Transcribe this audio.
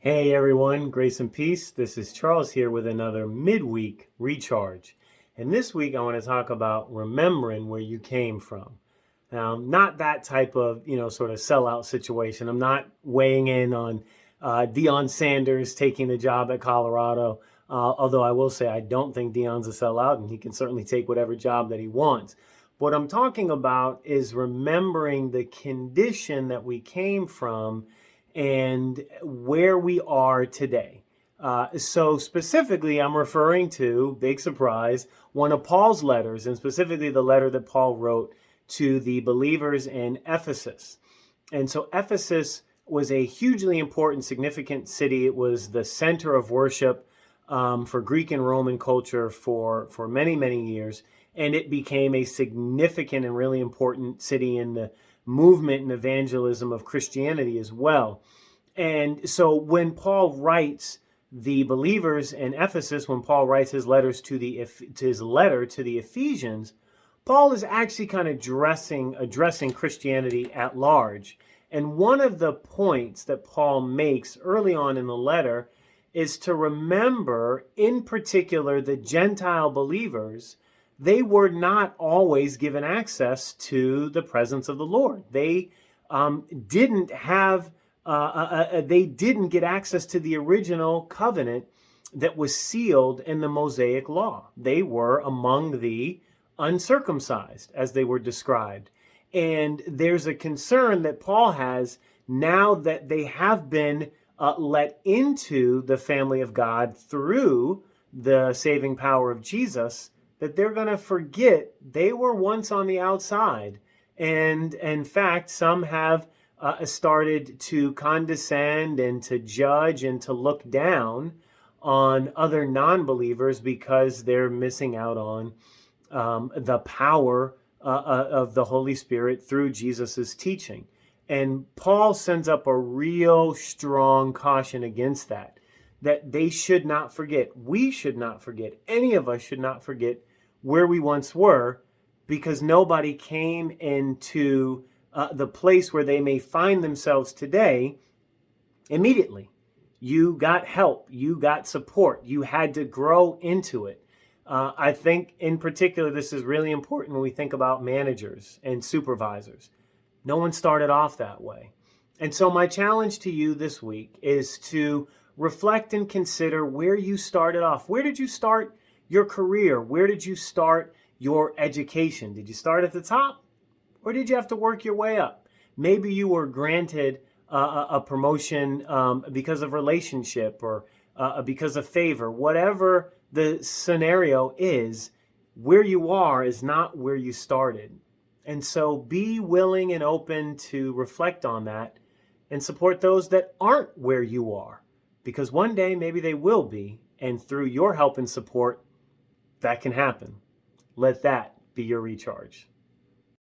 Hey everyone, grace and peace. This is Charles here with another Midweek Recharge. And this week I want to talk about remembering where you came from. Now, not that type of, sort of sellout situation. I'm not weighing in on Deion Sanders taking the job at Colorado. Although I will say I don't think Deion's a sellout and he can certainly take whatever job that he wants. What I'm talking about is remembering the condition that we came from and where we are today. So specifically, I'm referring to, big surprise, one of Paul's letters, and specifically the letter that Paul wrote to the believers in Ephesus. And so Ephesus was a hugely important, significant city. It was the center of worship for Greek and Roman culture for many, many years. And it became a significant and really important city in the movement and evangelism of Christianity as well. And so when Paul writes the believers in Ephesus, when Paul writes his letters to his letter to the Ephesians, Paul is actually kind of addressing Christianity at large. And one of the points that Paul makes early on in the letter is to remember, in particular, the Gentile believers. They were not always given access to the presence of the Lord. They didn't get access to the original covenant that was sealed in the Mosaic law. They were among the uncircumcised, as they were described. And there's a concern that Paul has now that they have been let into the family of God through the saving power of Jesus, that they're going to forget they were once on the outside. And in fact, some have started to condescend and to judge and to look down on other non-believers because they're missing out on the power of the Holy Spirit through Jesus's teaching. And Paul sends up a real strong caution against that they should not forget. We should not forget. Any of us should not forget where we once were, because nobody came into the place where they may find themselves today immediately. You got help. You got support. You had to grow into it. I think in particular, this is really important when we think about managers and supervisors. No one started off that way. And so my challenge to you this week is to reflect and consider where you started off. Where did you start your career? Where did you start your education? Did you start at the top, or did you have to work your way up? Maybe you were granted a promotion because of relationship or because of favor. Whatever the scenario is, where you are is not where you started. And so be willing and open to reflect on that and support those that aren't where you are, because one day maybe they will be, and through your help and support, that can happen. Let that be your recharge.